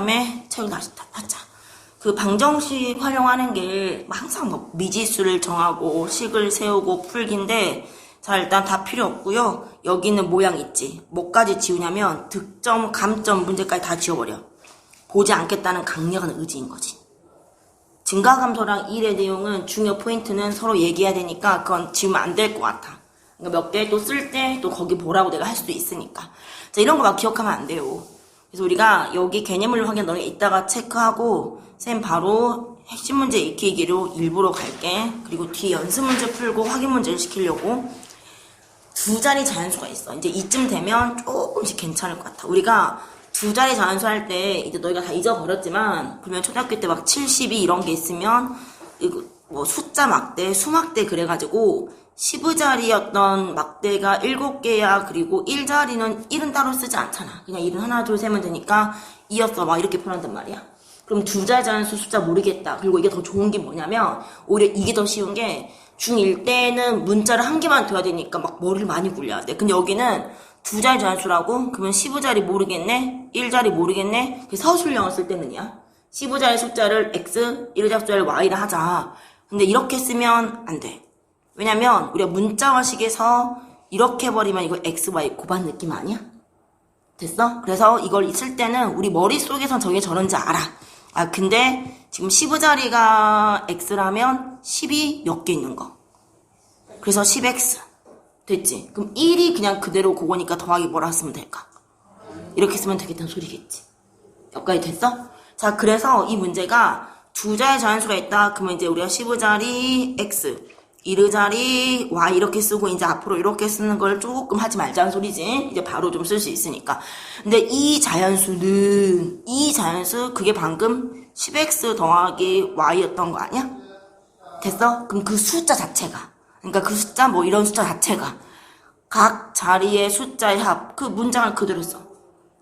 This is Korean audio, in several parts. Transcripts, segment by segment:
다음에 책을 다시 닫자. 그 방정식 활용하는 게 항상 뭐 미지수를 정하고 식을 세우고 풀기인데, 자, 일단 다 필요 없고요. 여기는 모양 있지. 뭐까지 지우냐면 득점, 감점 문제까지 다 지워버려. 보지 않겠다는 강력한 의지인 거지. 증가감소랑 일의 내용은 중요 포인트는 서로 얘기해야 되니까 그건 지우면 안 될 것 같아. 그러니까 몇 개 또 쓸 때 또 거기 보라고 내가 할 수도 있으니까. 자, 이런 거 막 기억하면 안 돼요. 그래서 우리가 여기 개념을 확인 너네 이따가 체크하고 쌤 바로 핵심 문제 익히기로 일부러 갈게. 그리고 뒤에 연습 문제 풀고 확인 문제를 시키려고. 두 자리 자연수가 있어. 이제 이쯤 되면 조금씩 괜찮을 것 같아. 우리가 두 자리 자연수 할 때 이제 너희가 다 잊어버렸지만, 그러면 초등학교 때 막 72 이런 게 있으면 이거 뭐 숫자 막대, 수막대 그래가지고 10자리였던 막대가 7개야. 그리고 1자리는 1은 따로 쓰지 않잖아. 그냥 1은 하나 둘 세면 되니까 2였어 막 이렇게 표현한단 말이야. 그럼 두 자리 자연수 숫자 모르겠다. 그리고 이게 더 좋은 게 뭐냐면 오히려 이게 더 쉬운 게 중1 때는 문자를 한 개만 둬야 되니까 막 머리를 많이 굴려야 돼. 근데 여기는 두 자리 자연수라고? 그러면 15자리 모르겠네? 1자리 모르겠네? 서술형을 쓸 때는요. 15자리 숫자를 x, 1자리 숫자를 y라 하자. 근데 이렇게 쓰면 안 돼. 왜냐면 우리가 문자화식에서 이렇게 해버리면 이거 x, y 고반 느낌 아니야? 됐어? 그래서 이걸 쓸 때는 우리 머릿속에선 저게 저런지 알아. 아, 근데 지금 15자리가 x라면 10이 몇 개 있는 거. 그래서 10x. 됐지? 그럼 1이 그냥 그대로 그거니까 더하기 뭐라 쓰면 될까? 이렇게 쓰면 되겠다는 소리겠지. 여기까지 됐어? 자, 그래서 이 문제가 두 자리 자연수가 있다. 그러면 이제 우리가 15자리 x, 1자리 y 이렇게 쓰고 이제 앞으로 이렇게 쓰는 걸 조금 하지 말자는 소리지. 이제 바로 좀 쓸 수 있으니까. 근데 이 자연수 그게 방금 10x 더하기 y였던 거 아니야? 됐어? 그럼 그 숫자 자체가, 그러니까 그 숫자 뭐 이런 숫자 자체가 각 자리의 숫자의 합, 그 문장을 그대로 써.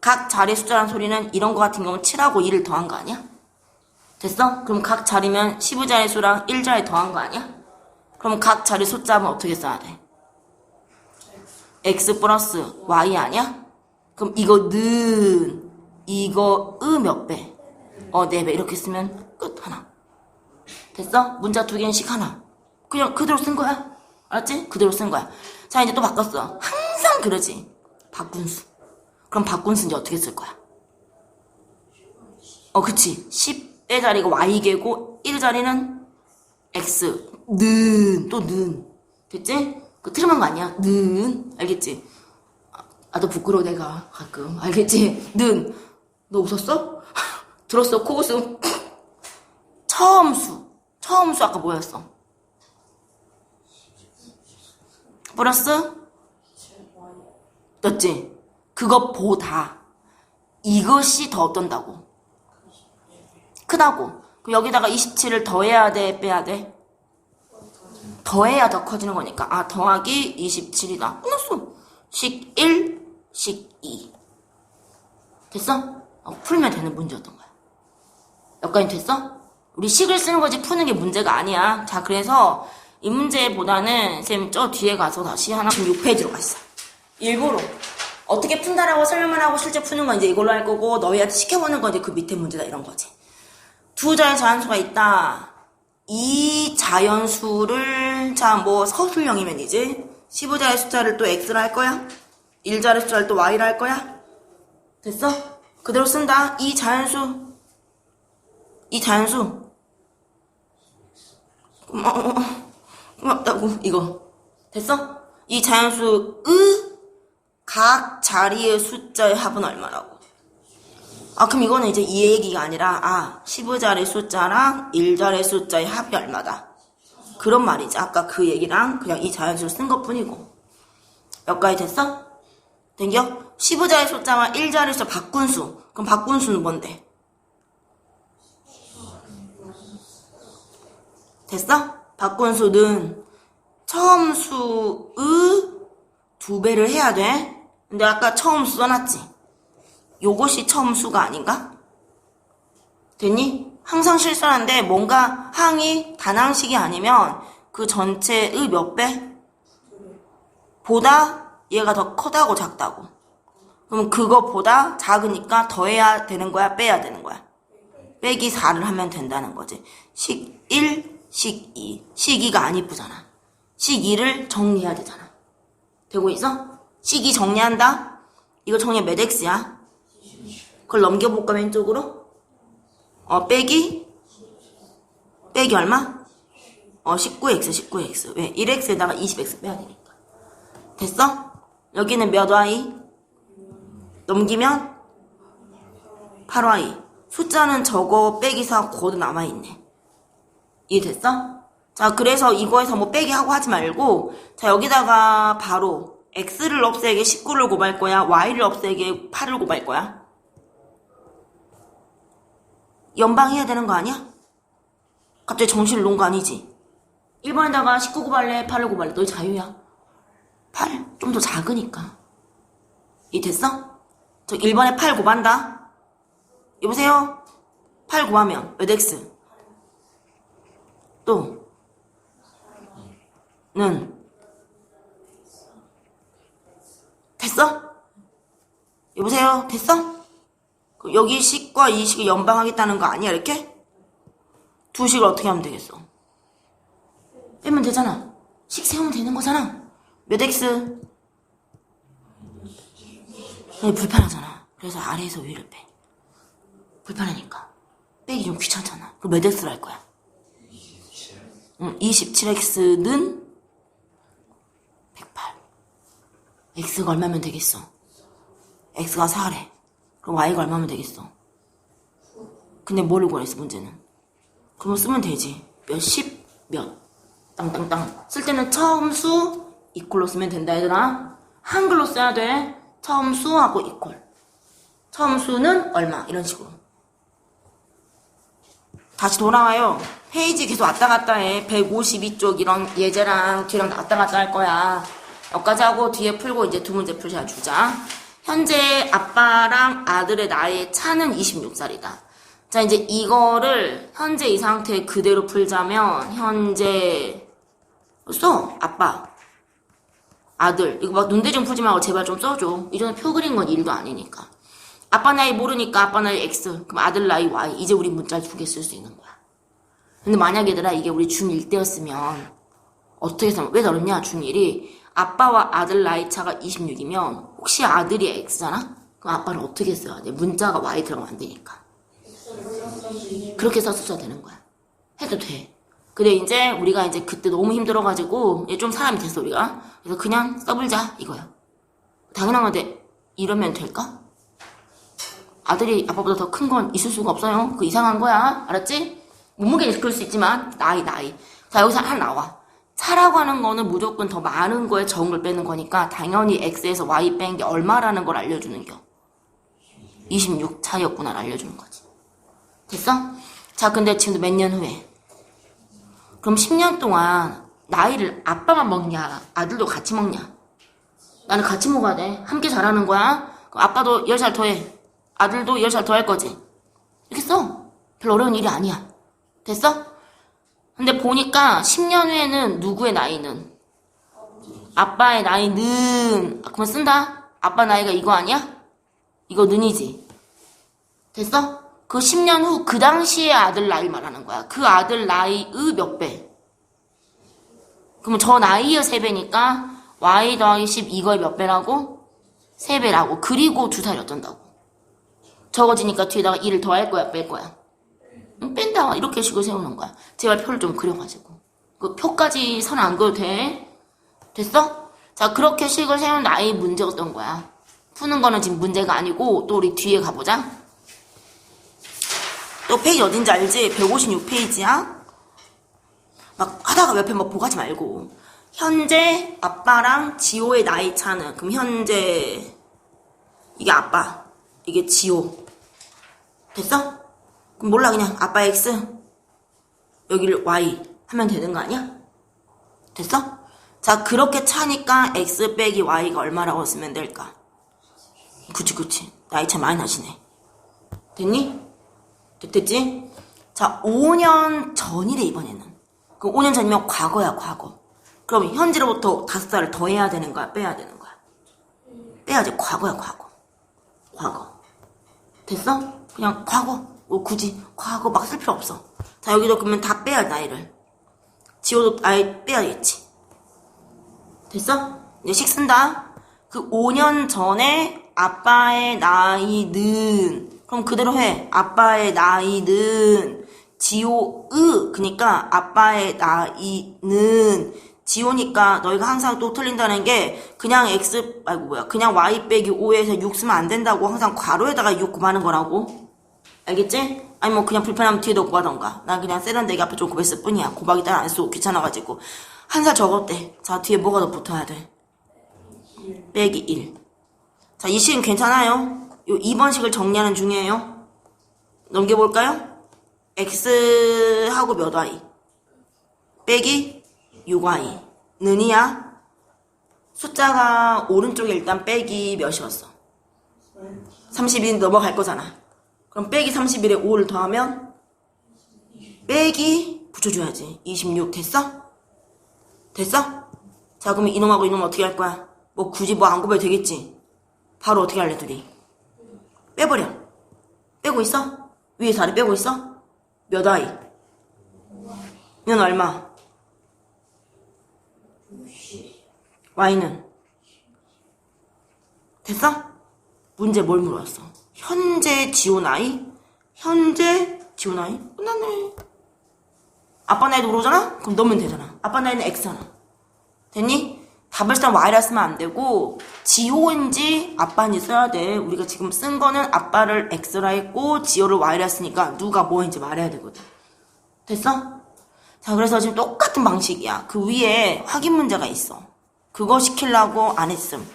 각 자리의 숫자라는 소리는 이런 거 같은 경우는 7하고 2를 더한 거 아니야? 됐어? 그럼 각 자리면 15자리 수랑 1자리 더한 거 아니야? 그럼 각 자리 숫자면 어떻게 써야 돼? x 플러스 y 아니야? 그럼 이거는 이거 몇 배? 4배 이렇게 쓰면 끝. 하나. 됐어? 문자 두 개씩 하나. 그냥 그대로 쓴 거야. 알았지? 그대로 쓴 거야. 자, 이제 또 바꿨어. 항상 그러지. 바꾼수. 그럼 바꾼수 이제 어떻게 쓸 거야? 그치. 10의 자리가 y개고 1 자리는 x. 는. 됐지? 그 틀림한 거 아니야. 는. 알겠지? 너 부끄러워 내가 가끔. 알겠지? 는. 너 웃었어? 들었어? 코웃음. 처음수 아까 뭐였어? 플러스? 였지? 그것보다 이것이 더 어떤다고? 크다고. 그럼 여기다가 27을 더해야 돼? 빼야 돼? 더해야 더 커지는 거니까. 아, 더하기 27이다. 끝났어. 식 1, 식 2. 됐어? 풀면 되는 문제였던 거야. 여기까지 됐어? 우리 식을 쓰는 거지 푸는 게 문제가 아니야. 자, 그래서 이 문제보다는 쌤 저 뒤에 가서 다시 하나 6페이지로 갔어. 일부러 어떻게 푼다라고 설명을 하고 실제 푸는 건 이제 이걸로 할 거고, 너희한테 시켜보는 건 이제 그 밑에 문제다 이런 거지. 두 자리 자연수가 있다. 이 자연수를 자 뭐 서술형이면 이제 15자리 숫자를 또 x라 할 거야. 1자리 숫자를 또 y라 할 거야. 됐어? 그대로 쓴다. 이 자연수 고맙다고 이거 됐어? 이 자연수의 각 자리의 숫자의 합은 얼마라고? 그럼 이거는 이제 이 얘기가 아니라 15자리 숫자랑 1자리 숫자의 합이 얼마다? 그런 말이지. 아까 그 얘기랑 그냥 이 자연수를 쓴 것 뿐이고. 여기까지 됐어? 된겨? 15자리 숫자와 1자리 숫자 바꾼수. 그럼 바꾼수는 뭔데? 됐어? 바꾼수는 처음 수의 2배를 해야 돼. 근데 아까 처음 수 써놨지? 요것이 처음 수가 아닌가? 됐니? 항상 실수하는데 뭔가 항이 단항식이 아니면 그 전체의 몇 배? 보다 얘가 더 크다고 작다고? 그럼 그거보다 작으니까 더해야 되는 거야, 빼야 되는 거야? 빼기 4를 하면 된다는 거지. 식 1, 식 2. 식 2가 안 이쁘잖아. 식 2를 정리해야 되잖아. 되고 있어? 식 2 정리한다? 이거 정리 몇 x야? 그걸 넘겨볼까, 왼쪽으로? 빼기 얼마? 19x, 19x. 왜? 1x에다가 20x 빼야 되니까. 됐어? 여기는 몇 y? 넘기면 8y. 숫자는 저거 빼기 4 고도 남아있네. 이해됐어? 자, 그래서 이거에서 뭐 빼기 하고 하지 말고, 자, 여기다가 바로 x를 없애게 19를 곱할 거야? y를 없애게 8을 곱할 거야? 연방해야 되는 거 아니야? 갑자기 정신을 놓은 거 아니지? 1번에다가 19 곱할래? 8을 곱할래? 너희 자유야. 8? 좀 더 작으니까. 이해됐어? 저 1번에 8 곱한다? 여보세요? 8 곱하면 몇 x? 또 는 됐어? 여보세요? 됐어? 여기 식과 이 식을 연방하겠다는 거 아니야, 이렇게? 두 식을 어떻게 하면 되겠어? 빼면 되잖아. 식 세우면 되는 거잖아. 몇 x? 불편하잖아. 그래서 아래에서 위를 빼. 불편하니까. 빼기 좀 귀찮잖아. 그럼 몇 x를 할 거야? 27x는 108. x가 얼마면 되겠어? x가 4래. 그럼 y가 얼마면 되겠어? 근데 뭐를 구했어, 문제는? 그러면 쓰면 되지. 몇, 10, 몇. 땅땅땅. 쓸 때는 처음 수 이퀄로 쓰면 된다, 얘들아. 한글로 써야 돼. 처음 수하고 이퀄. 처음 수는 얼마, 이런 식으로. 다시 돌아와요. 페이지 계속 왔다 갔다 해. 152쪽 이런 예제랑 뒤랑 왔다 갔다 할 거야. 여기까지 하고 뒤에 풀고 이제 두 문제 풀자 주자. 현재 아빠랑 아들의 나이 차는 26살이다. 자, 이제 이거를 현재 이 상태 그대로 풀자면 현재 아빠, 아들. 이거 막 눈대중 풀지 말고 제발 좀 써줘. 이 정도 표 그린 건 일도 아니니까. 아빠 나이 모르니까 아빠 나이 x, 그럼 아들 나이 y. 이제 우리 문자 두 개 쓸 수 있는 거야. 근데 만약 얘들아 이게 우리 중1 때였으면 어떻게 해서 왜 저랬냐? 중1이 아빠와 아들 나이 차가 26이면 혹시 아들이 x잖아? 그럼 아빠를 어떻게 써야 돼? 문자가 y 들어가면 안 되니까. 그렇게 썼어야 되는 거야. 해도 돼. 근데 이제 우리가 이제 그때 너무 힘들어가지고 좀 사람이 됐어 우리가. 그래서 그냥 써불자 이거야. 당연한 건데 이러면 될까? 아들이 아빠보다 더 큰 건 있을 수가 없어요. 그 이상한 거야. 알았지? 몸무게는 그럴 수 있지만 나이. 자, 여기서 하나 나와. 차라고 하는 거는 무조건 더 많은 거에 적은 걸 빼는 거니까 당연히 x에서 y 뺀 게 얼마라는 걸 알려주는 겨. 26 차이였구나를 알려주는 거지. 됐어? 자, 근데 지금도 몇 년 후에. 그럼 10년 동안 나이를 아빠만 먹냐? 아들도 같이 먹냐? 나는 같이 먹어야 돼. 함께 자라는 거야. 그럼 아빠도 10살 더해. 아들도 10살 더 할 거지. 이렇게 써. 별로 어려운 일이 아니야. 됐어? 근데 보니까 10년 후에는 누구의 나이는? 아빠의 나이는. 그러면 쓴다? 아빠 나이가 이거 아니야? 이거 는이지. 됐어? 그 10년 후 그 당시의 아들 나이 말하는 거야. 그 아들 나이의 몇 배? 그러면 저 나이의 3배니까 y 더하기 10 이거의 몇 배라고? 3배라고. 그리고 2살이 어쩐다고. 적어지니까 뒤에다가 2를 더할 거야, 뺄 거야? 뺀다. 이렇게 식으로 세우는 거야. 제발 표를 좀 그려가지고. 그 표까지 선 안 그려도 돼? 됐어? 자, 그렇게 식을 세우는 나이 문제였던 거야. 푸는 거는 지금 문제가 아니고 또 우리 뒤에 가보자. 또 페이지 어딘지 알지? 156페이지야. 막 하다가 옆에 막 보고 하지 말고. 현재 아빠랑 지호의 나이 차는. 그럼 현재 이게 아빠, 이게 지호. 됐어? 그럼 몰라 그냥 아빠 x 여기를 y 하면 되는 거 아니야? 됐어? 자, 그렇게 차니까 x 빼기 y가 얼마라고 쓰면 될까? 그치 나이 차 많이 나시네. 됐니? 됐지? 자, 5년 전이래 이번에는. 그럼 5년 전이면 과거야 과거. 그럼 현재로부터 5살을 더해야 되는 거야 빼야 되는 거야? 빼야지. 과거야 과거. 과거. 됐어? 그냥 과거. 뭐 굳이 과거 막 쓸 필요 없어. 자, 여기도 그러면 다 빼야 나이를. 지호도 아예 빼야겠지. 됐어? 이제 식 쓴다. 그 5년 전에 아빠의 나이는, 그럼 그대로 해. 아빠의 나이는 지호의, 그니까 아빠의 나이는 지호니까 너희가 항상 또 틀린다는 게 그냥 x 그냥 y 빼기 5에서 6 쓰면 안 된다고 항상 괄호에다가 6 곱하는 거라고. 알겠지? 아니 뭐 그냥 불편하면 뒤에도 곱하던가. 난 그냥 세련되게 앞에 좀 곱했을 뿐이야. 곱하기 따라 안 쓰고 귀찮아가지고 한 살 적었대. 자, 뒤에 뭐가 더 붙어야 돼? 빼기 1. 자, 이 식은 괜찮아요? 요 2번 식을 정리하는 중이에요. 넘겨볼까요? x하고 몇 y 빼기 6y 는이야. 숫자가 오른쪽에 일단 빼기 몇이었어? 31 넘어갈 거잖아. 그럼 빼기 31에 5를 더하면 빼기 붙여줘야지. 26 됐어? 됐어? 자, 그러면 이놈하고 이놈 어떻게 할 거야? 뭐 굳이 뭐 안 곱해도 되겠지? 바로 어떻게 할래 둘이? 빼버려. 빼고 있어? 위에서 아래 빼고 있어? 몇 y? 이건 얼마? y는? 됐어? 문제 뭘 물어봤어? 현재 지호 나이? 현재 지호 나이? 끝났네. 아빠 나이도 물어보잖아? 그럼 넣으면 되잖아. 아빠 나이는 x잖아. 됐니? 답을 쓰면 y라 쓰면 안 되고 지호인지 아빠인지 써야 돼. 우리가 지금 쓴 거는 아빠를 x라 했고 지호를 y라 했으니까 누가 뭐인지 말해야 되거든. 됐어? 자, 그래서 지금 똑같은 방식이야. 그 위에 확인 문제가 있어. 그거 시키려고 안 했음.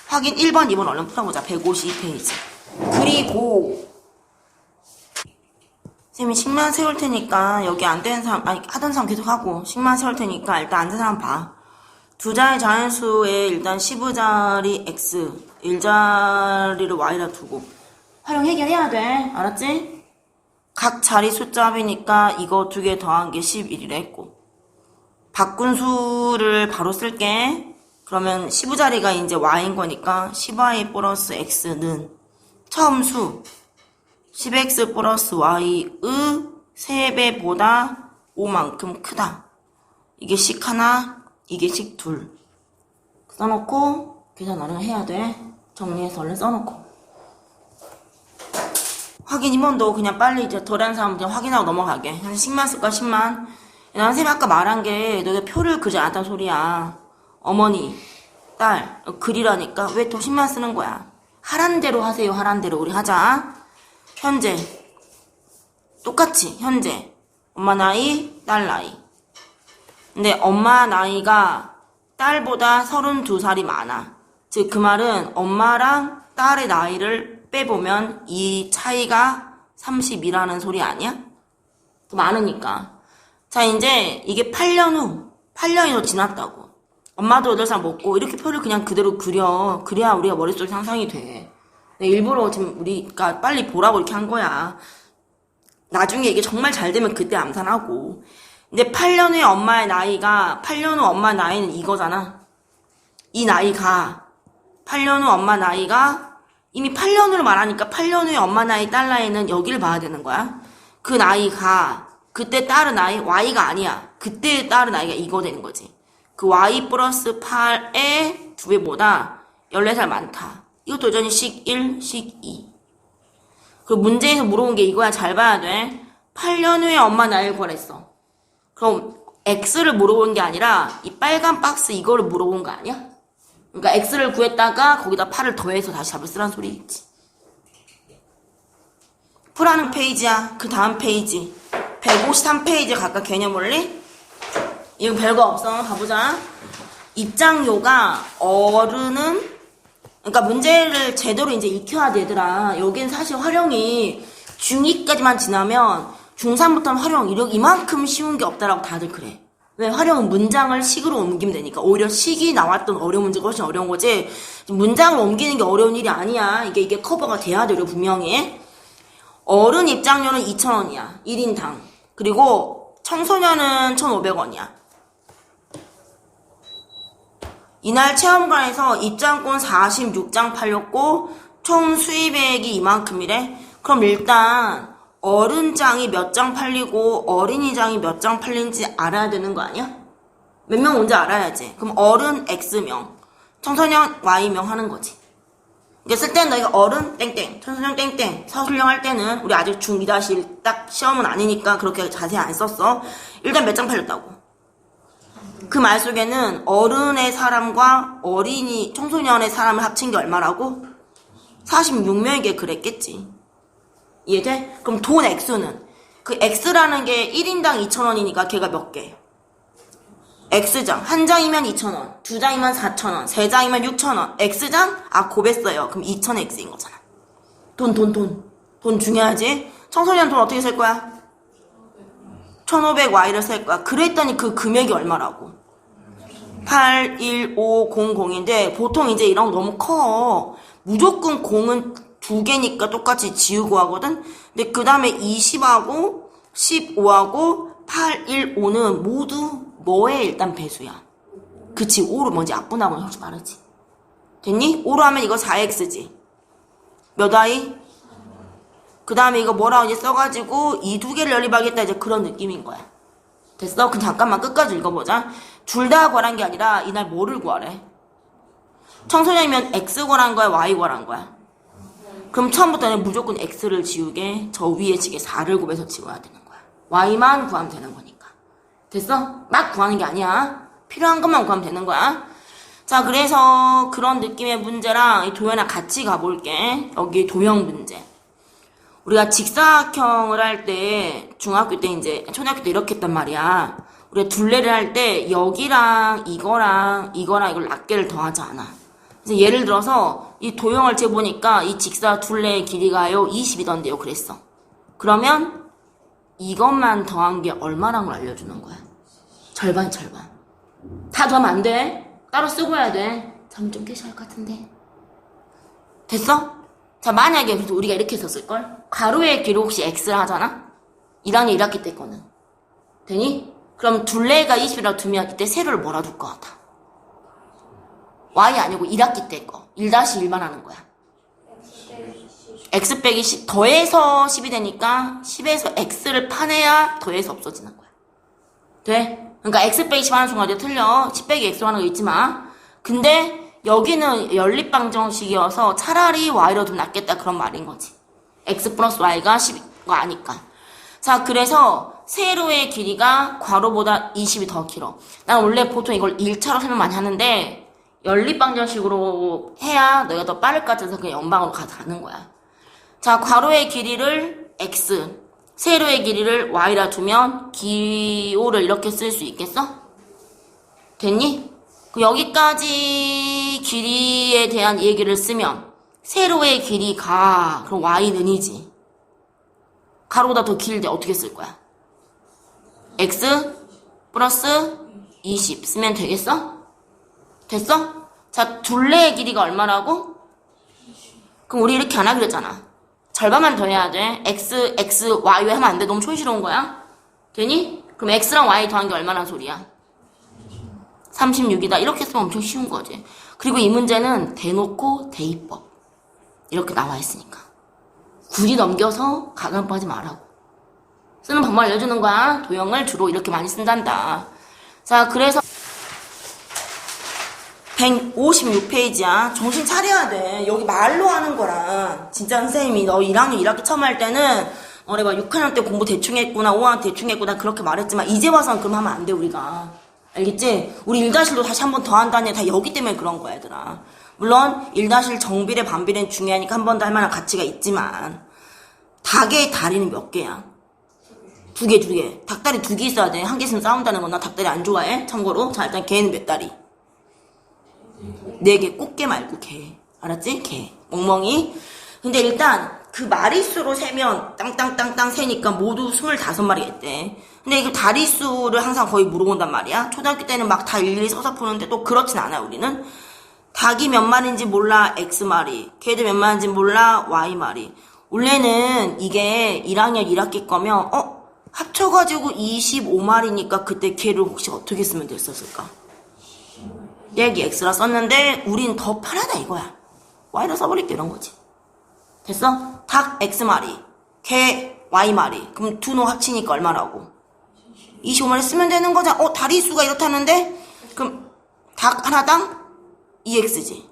확인 1번, 2번 얼른 풀어보자. 152페이지. 그리고 쌤이 식만 세울 테니까 여기 안 되는 사람, 아니 하던 사람 계속 하고 식만 세울 테니까 일단 앉은 사람 봐. 두 자의 자연수에 일단 15자리 x, 1자리를 y라 두고 활용 해결해야 돼. 알았지? 각 자리 숫자 합이니까 이거 두 개 더한 게 11이라 했고 바꾼 수를 바로 쓸게. 그러면 15자리가 이제 y인 거니까 10y 플러스 x는 처음 수 10x 플러스 y의 3배보다 5만큼 크다. 이게 식 하나, 이게 식 둘. 써놓고 계산 얼른 해야 돼. 정리해서 얼른 써놓고. 확인 2번도 그냥 빨리 이제 덜한 사람 그냥 확인하고 넘어가게. 10만 쓸 거야, 10만. 난 쌤이 아까 말한 게 너네 표를 그리지 않았단 소리야. 어머니, 딸, 글이라니까 왜 더 10만 쓰는 거야? 하란 대로 하세요. 하란 대로 우리 하자. 현재 똑같이 현재 엄마 나이, 딸 나이. 근데 엄마 나이가 딸보다 32살이 많아. 즉 그 말은 엄마랑 딸의 나이를 빼보면 이 차이가 30이라는 소리 아니야? 많으니까. 자, 이제 이게 8년 후 8년이 더 지났다고. 엄마도 8살 먹고 이렇게 표를 그냥 그대로 그려. 그래야 우리가 머릿속에 상상이 돼. 일부러 지금 우리가 빨리 보라고 이렇게 한 거야. 나중에 이게 정말 잘 되면 그때 암산하고. 근데 8년 후에 엄마의 나이가 8년 후 엄마 나이는 이거잖아. 이 나이가 8년 후 엄마 나이가 이미 8년 후로 말하니까 8년 후에 엄마 나이 딸 나이는 여기를 봐야 되는 거야. 그 나이가 그때 딸의 나이 y가 아니야. 그때 딸의 나이가 이거 되는 거지. 그 y 플러스 8의 2배보다 14살 많다. 이것도 여전히 식 1, 식 2. 그리고 문제에서 물어본 게 이거야. 잘 봐야 돼. 8년 후에 엄마 나이를 구하랬어. 그럼 x를 물어본 게 아니라 이 빨간 박스 이거를 물어본 거 아니야? 그러니까 x를 구했다가 거기다 8을 더해서 다시 답을 쓰라는 소리겠지. 풀하는 페이지야. 그 다음 페이지 153페이지 각각 개념 원리. 이거 별거 없어. 가보자. 입장료가 어른은 그러니까 문제를 제대로 이제 익혀야 돼, 얘들아. 여긴 사실 활용이 중2까지만 지나면 중3부터는 활용 이만큼 쉬운 게 없다라고 다들 그래. 왜? 활용은 문장을 식으로 옮기면 되니까. 오히려 식이 나왔던 어려운 문제가 훨씬 어려운 거지. 문장을 옮기는 게 어려운 일이 아니야. 이게 커버가 돼야 돼, 분명히. 어른 입장료는 2,000원이야. 1인당. 그리고 청소년은 1,500원이야. 이날 체험관에서 입장권 46장 팔렸고 총 수입액이 이만큼이래? 그럼 일단 어른장이 몇 장 팔리고 어린이장이 몇 장 팔린지 알아야 되는 거 아니야? 몇 명 온지 알아야지. 그럼 어른 X명, 청소년 Y명 하는 거지. 이게 쓸 때는 너희가 어른 땡땡, 청소년 땡땡, 서술형 할 때는 우리 아직 중2-1 딱 시험은 아니니까 그렇게 자세히 안 썼어. 일단 몇 장 팔렸다고. 그 말 속에는 어른의 사람과 어린이, 청소년의 사람을 합친 게 얼마라고? 46명에게 그랬겠지. 이해돼? 그럼 돈 액수는? 그 X라는 게 1인당 2,000원이니까 걔가 몇 개? X장. 한 장이면 2,000원, 두 장이면 4,000원, 세 장이면 6,000원. X장? 아, 곱했어요. 그럼 2,000X인 거잖아. 돈 중요하지? 청소년 돈 어떻게 쓸 거야? 1,500Y를 쓸 거야. 그랬더니 그 금액이 얼마라고? 81500인데 보통 이제 이런 거 너무 커. 무조건 공은 두 개니까 똑같이 지우고 하거든. 근데 그 다음에 20하고 15하고 815는 모두 뭐의 일단 배수야. 그치, 5로 뭔지 약분하고는 훨씬 빠르지. 됐니? 5로 하면 이거 4x지. 몇 i? 그 다음에 이거 뭐라고 이제 써가지고 이 두 개를 연립하겠다, 이제 그런 느낌인 거야. 됐어? 그럼 잠깐만 끝까지 읽어보자. 둘 다 구하란 게 아니라 이날 뭐를 구하래? 청소년이면 x 구하란 거야, y 구하란 거야? 그럼 처음부터는 무조건 x를 지우게 저 위에 지게 4를 곱해서 지워야 되는 거야. y만 구하면 되는 거니까. 됐어? 막 구하는 게 아니야. 필요한 것만 구하면 되는 거야. 자, 그래서 그런 느낌의 문제랑 이 도형이랑 같이 가볼게. 여기 도형 문제. 우리가 직사각형을 할 때 중학교 때 이제 초등학교 때 이렇게 했단 말이야. 우리가 둘레를 할 때 여기랑 이거랑 이걸 낱개를 더하지 않아. 그래서 예를 들어서 이 도형을 재보니까 이 직사 둘레의 길이가요 20이던데요. 그랬어. 그러면 이것만 더한 게 얼마라는 걸 알려주는 거야. 절반. 다 더하면 안 돼. 따로 쓰고 해야 돼. 잠 좀 깨셔야 할 것 같은데. 됐어? 자, 만약에 그래도 우리가 이렇게 썼을걸? 가로의 길이 혹시 x를 하잖아? 1학년 1학기 때 거는. 되니? 그럼 둘레가 20이라고 두면 이때 세로를 뭐라 둘 것 같아? y 아니고 1학기 때 거. 1-1만 하는 거야. x 빼기 10 더해서 10이 되니까 10에서 x를 파내야 더해서 없어지는 거야. 돼? 그러니까 x 빼기 10 하는 순간 이제 틀려. 10 빼기 x로 하는 거 잊지 마. 근데 여기는 연립방정식이어서 차라리 y로 좀 낫겠다 그런 말인 거지. x 플러스 y가 10인 거 아니까. 자, 그래서 세로의 길이가 괄호보다 20이 더 길어. 난 원래 보통 이걸 1차로 설명 많이 하는데 연립방정식으로 해야 너희가 더 빠를 것 같아서 그냥 연방으로 가는 거야. 자, 괄호의 길이를 x, 세로의 길이를 y라 두면 기호를 이렇게 쓸 수 있겠어? 됐니? 여기까지 길이에 대한 얘기를 쓰면 세로의 길이가 그럼 y는이지. 가로보다 더 길대 어떻게 쓸 거야? x 플러스 20 쓰면 되겠어? 됐어? 자, 둘레의 길이가 얼마라고? 그럼 우리 이렇게 안 하기로 했잖아. 절반만 더 해야 돼. x, y 왜 하면 안 돼? 너무 촌스러운 거야? 되니? 그럼 x랑 y 더한 게 얼마나 소리야? 36이다. 이렇게 쓰면 엄청 쉬운 거지. 그리고 이 문제는 대놓고 대입법. 이렇게 나와 있으니까. 굳이 넘겨서 가감하지 말라고. 쓰는 방법 알려주는 거야. 도형을 주로 이렇게 많이 쓴단다. 자, 그래서 156페이지야. 정신 차려야 돼. 여기 말로 하는 거랑 진짜 선생님이 너 1학년 1학기 처음 할 때는 내가 6학년 때 공부 대충 했구나, 5학년 대충 했구나 그렇게 말했지만 이제 와서는 그럼 하면 안 돼 우리가. 알겠지? 우리 1-1도 다시 한 번 더 한다니 다 여기 때문에 그런 거야 얘들아. 물론 1-1 정비례 반비례는 중요하니까 한 번 더 할 만한 가치가 있지만 닭의 다리는 몇 개야? 두 개. 닭다리 2개 있어야 돼. 한 개 있으면 싸운다는 건 나 닭다리 안 좋아해. 참고로. 자, 일단 개는 몇 다리? 4개. 꽃게 말고 개. 알았지? 개. 멍멍이. 근데 일단 그 마리수로 세면 땅땅땅땅 세니까 모두 25마리겠대. 근데 이거 다리수를 항상 거의 물어본단 말이야. 초등학교 때는 막 다 일일이 써서 푸는데 또 그렇진 않아 우리는. 닭이 몇 마리인지 몰라 X마리, 개도 몇 마리인지 몰라 Y마리. 원래는 이게 1학년 1학기 거면 합쳐가지고 25마리니까 그때 개를 혹시 어떻게 쓰면 됐었을까? 여기 X라 썼는데 우린 더 편하다 이거야. Y라 써버릴게 이런 거지. 됐어? 닭 X마리, 개 Y마리. 그럼 두 놈 합치니까 얼마라고? 25마리 쓰면 되는 거잖아. 다리수가 이렇다는데? 그럼 닭 하나당 2X지.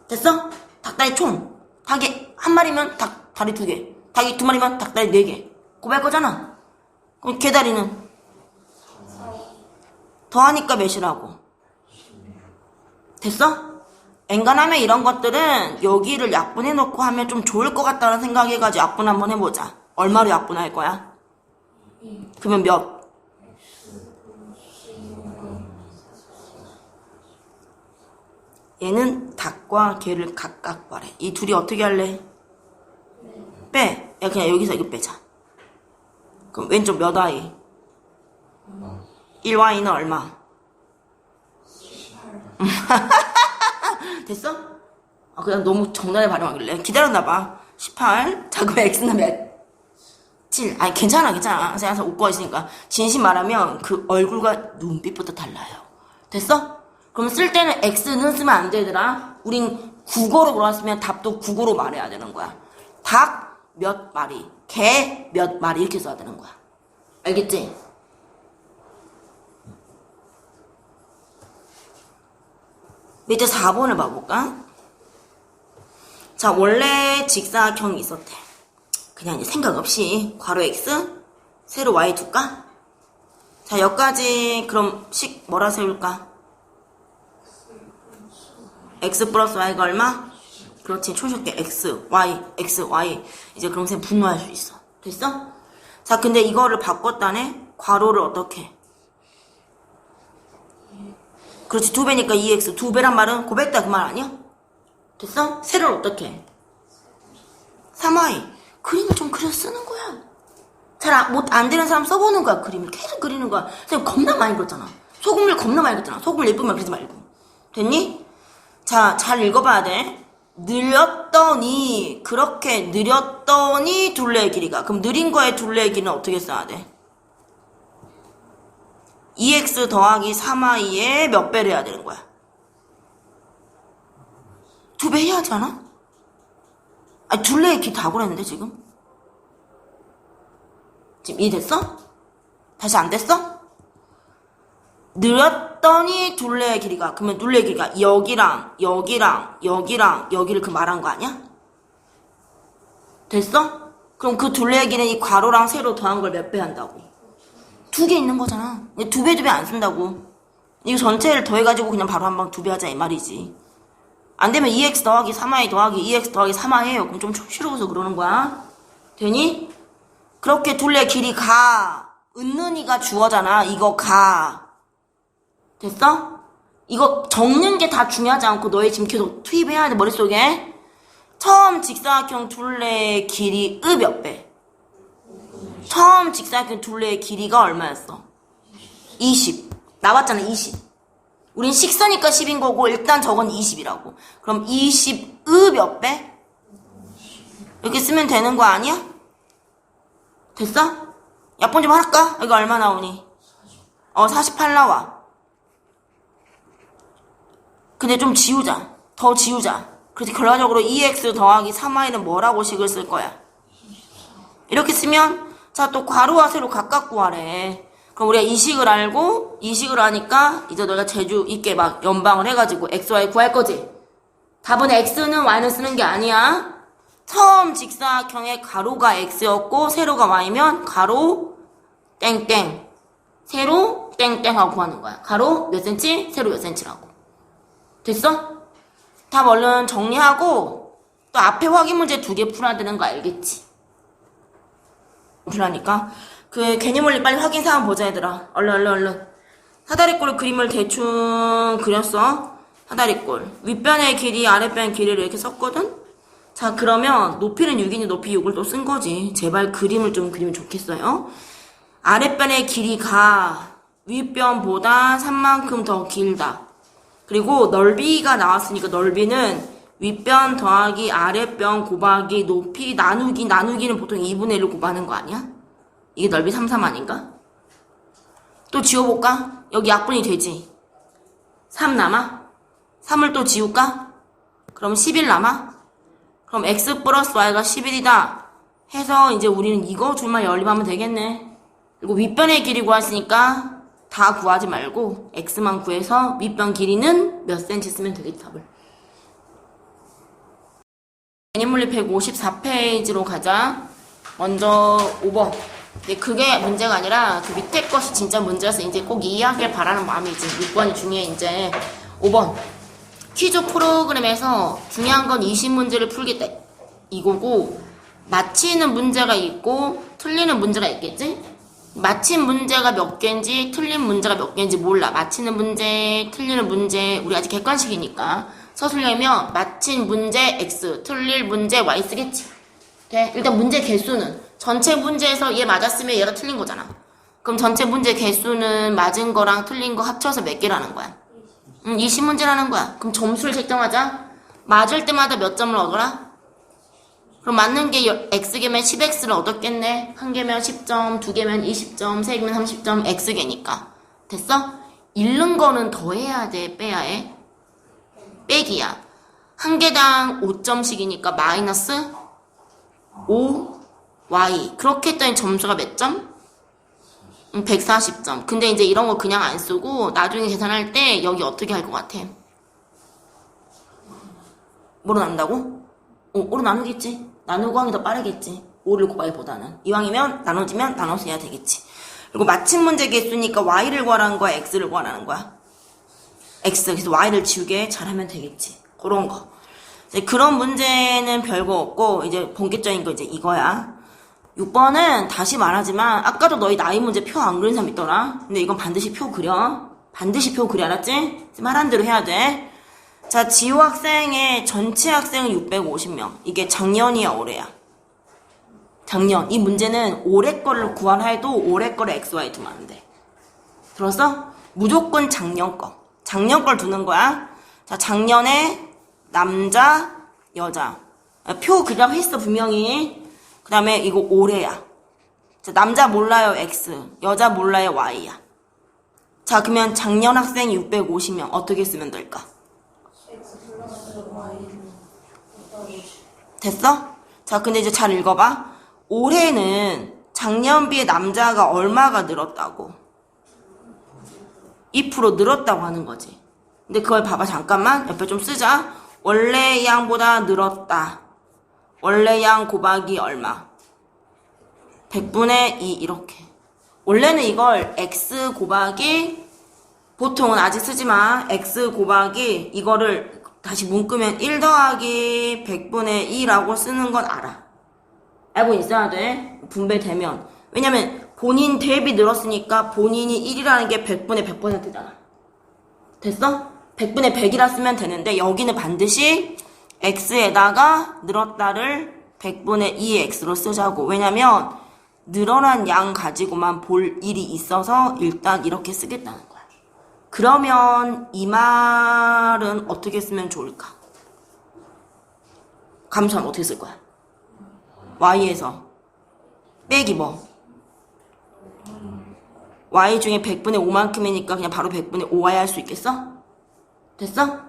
됐어? 닭다리 총. 닭이 한 마리면 다리 2개. 닭이 2마리면 닭다리 4개. 고백 거잖아. 그럼 개다리는? 더하니까 몇이라고? 됐어? 엔간하면 이런 것들은 여기를 약분해놓고 하면 좀 좋을 것 같다는 생각해가지고 약분 한번 해보자. 얼마로 약분할 거야? 그러면 몇? 얘는 닭과 개를 각각 말해. 이 둘이 어떻게 할래? 빼. 야, 그냥 여기서 이거 빼자. 그럼 왼쪽 몇 y? 1y는 얼마? 됐어? 그냥 너무 정답에 발음하길래 기다렸나봐. 18. 자, 그럼 x는 몇? 7. 아니 괜찮아. 생각해서 웃고 있으니까. 진심 말하면 그 얼굴과 눈빛부터 달라요. 됐어? 그럼 쓸 때는 x는 쓰면 안 되더라. 우린 국어로 몰았으면 답도 국어로 말해야 되는 거야. 닭 몇 마리, 개 몇 마리 이렇게 써야 되는 거야. 알겠지? 밑에 4번을 봐볼까? 자, 원래 직사각형이 있었대. 그냥 생각 없이 괄호 x, 세로 y 둘까? 자, 여기까지 그럼 식 뭐라 세울까? x 플러스 y가 얼마? 그렇지. 초식계 x, y, x, y. 이제 그럼 쌤 분모할 수 있어. 됐어? 자, 근데 이거를 바꿨다네? 괄호를 어떻게? 그렇지. 2배니까 2x. 2배란 말은 고백다 그 말 아니야? 됐어? 세로를 어떻게? 3y. 그림을 좀 그려 쓰는 거야. 잘 안 되는 사람 써보는 거야. 그림을 계속 그리는 거야. 쌤 겁나 많이 그렸잖아. 소금을 겁나 많이 그렸잖아. 소금을 예쁘면 그리지 말고. 됐니? 자, 잘 읽어봐야 돼. 느렸더니, 그렇게 느렸더니 둘레의 길이가. 그럼 느린 거의 둘레의 길이는 어떻게 써야 돼? 2x 더하기 3y에 몇 배를 해야 되는 거야? 2배 해야 하지 않아? 아니, 둘레의 길이 다 그랬는데, 지금? 지금 이해됐어? 다시 안 됐어? 느렸더니 둘레의 길이가. 그러면 둘레의 길이가 여기랑 여기를 그 말한 거 아니야? 됐어? 그럼 그 둘레의 길이는 이 괄호랑 세로 더한 걸 몇 배 한다고? 2개 있는 거잖아. 2배 안 쓴다고. 이거 전체를 더해가지고 그냥 바로 한번 2배 하자 이 말이지. 안 되면 2x 더하기 3y 더하기 2x 더하기 3y 해요. 그럼 좀 촌스러워서 그러는 거야. 되니? 그렇게 둘레 길이 가. 은는이가 주어잖아. 이거 가. 됐어? 이거 적는 게 다 중요하지 않고 너희 지금 계속 투입해야 돼 머릿속에. 처음 직사각형 둘레의 길이 몇 배? 처음 직사각형 둘레의 길이가 얼마였어? 20. 나왔잖아 20. 우린 식서니까 10인 거고 일단 저건 20이라고. 그럼 20 몇 배? 이렇게 쓰면 되는 거 아니야? 됐어? 약분 좀 할까? 이거 얼마 나오니? 48 나와. 근데 좀 지우자. 더 지우자. 그래서 결과적으로 2x 더하기 3y는 뭐라고 식을 쓸 거야? 이렇게 쓰면 자, 또 괄호와 세로 각각 구하래. 그럼 우리가 이 식을 알고 이 식을 아니까 이제 너가 재주 있게 막 연방을 해가지고 x, y 구할 거지. 답은 x는 y는 쓰는 게 아니야. 처음 직사각형의 가로가 x였고 세로가 y면 가로 땡땡 세로 땡땡 하고 구하는 거야. 가로 몇 cm, 세로 몇 cm라고. 됐어? 답 얼른 정리하고 또 앞에 확인 문제 2개 풀어야 되는 거 알겠지? 그러니까 그 개념 원리 빨리 확인 사항 보자 얘들아. 얼른 사다리꼴 그림을 대충 그렸어. 사다리꼴 윗변의 길이 아랫변의 길이를 이렇게 썼거든. 자, 그러면 높이는 6이니 높이 6을 또 쓴 거지. 제발 그림을 좀 그리면 좋겠어요. 아랫변의 길이가 윗변보다 3만큼 더 길다. 그리고 넓이가 나왔으니까 넓이는 윗변 더하기 아랫변 곱하기 높이 나누기는 보통 2분의 1로 곱하는 거 아니야? 이게 넓이 3, 3 아닌가? 또 지워볼까? 여기 약분이 되지. 3 남아? 3을 또 지울까? 그럼 11 남아? 그럼 x 플러스 y가 11이다 해서 이제 우리는 이거 줄만 연립하면 되겠네. 그리고 윗변의 길이 구했으니까 다 구하지 말고 x만 구해서 윗변 길이는 몇 cm 쓰면 되겠지, 답을. 개념물리 154페이지로 가자. 먼저 5번. 근데 그게 문제가 아니라 그 밑에 것이 진짜 문제라서 이제 꼭 이해하길 바라는 마음이지. 6번이 중요해. 이제 5번. 퀴즈 프로그램에서 중요한 건 20문제를 풀겠다 이거고, 맞히는 문제가 있고 틀리는 문제가 있겠지? 맞힌 문제가 몇 개인지 틀린 문제가 몇 개인지 몰라. 맞히는 문제, 틀리는 문제, 우리 아직 객관식이니까 서술려면 맞힌 문제 x, 틀릴 문제 y 쓰겠지. 돼? 일단 문제 개수는 전체 문제에서 얘 맞았으면 얘가 틀린 거잖아. 그럼 전체 문제 개수는 맞은 거랑 틀린 거 합쳐서 몇 개라는 거야? 20문제라는 거야. 그럼 점수를 책정하자. 맞을 때마다 몇 점을 얻어라? 그럼 맞는 게 x개면 10x를 얻었겠네. 한 개면 10점, 두 개면 20점, 세 개면 30점, x개니까. 됐어? 잃는 거는 더해야 돼, 빼야 해? 빼기야. 한 개당 5점씩이니까 마이너스 5y. 그렇게 했더니 점수가 몇 점? 140점. 근데 이제 이런 거 그냥 안 쓰고 나중에 계산할 때 여기 어떻게 할 것 같아? 뭐로 나눈다고? 5로 나누겠지. 나누고 하는 게 더 빠르겠지. 5를 곱하기보다는. 이왕이면 나눠지면 나눠서 해야 되겠지. 그리고 맞힌 문제 개수니까 y를 구하라는 거야, x를 구하라는 거야? x. 그래서 y를 지우개 잘하면 되겠지. 그런 거. 이제 그런 문제는 별거 없고 이제 본격적인 거 이제 이거야. 6번은 다시 말하지만 아까도 너희 나이 문제 표 안 그린 사람 있더라. 근데 이건 반드시 표 그려. 반드시 표 그려, 알았지? 말한 대로 해야 돼. 자, 지호 학생의 전체 학생은 650명. 이게 작년이야, 올해야? 작년. 이 문제는 올해 거를 구하라 해도 올해 거를 XY 두면 안 돼. 들었어? 무조건 작년 거. 작년 걸 두는 거야. 자, 작년에 남자, 여자. 표 그리라고 했어, 분명히. 그 다음에 이거 올해야. 자, 남자 몰라요, X. 여자 몰라요, Y야. 자, 그러면 작년 학생이 650명. 어떻게 쓰면 될까? 됐어? 자, 근데 이제 잘 읽어봐. 올해는 작년 비해 남자가 얼마가 늘었다고? 2% 늘었다고 하는 거지. 근데 그걸 봐봐, 잠깐만. 옆에 좀 쓰자. 원래 양보다 늘었다. 원래 양 곱하기 얼마? 100분의 2 이렇게. 원래는 이걸 x 곱하기, 보통은 아직 쓰지마. x 곱하기 이거를 다시 묶으면 1 더하기 100분의 2라고 쓰는 건 알아. 알고 있어야 돼. 분배되면. 왜냐면 본인 대비 늘었으니까 본인이 1이라는 게 100분의 100%잖아. 됐어? 100분의 100이라 쓰면 되는데 여기는 반드시 x에다가 늘었다를 100분의 2의 x로 쓰자고. 왜냐면 늘어난 양 가지고만 볼 일이 있어서 일단 이렇게 쓰겠다는 거야. 그러면 이 말은 어떻게 쓰면 좋을까? 감수하면 어떻게 쓸 거야? y에서 빼기 뭐? y 중에 100분의 5만큼이니까 그냥 바로 100분의 5y 할 수 있겠어? 됐어?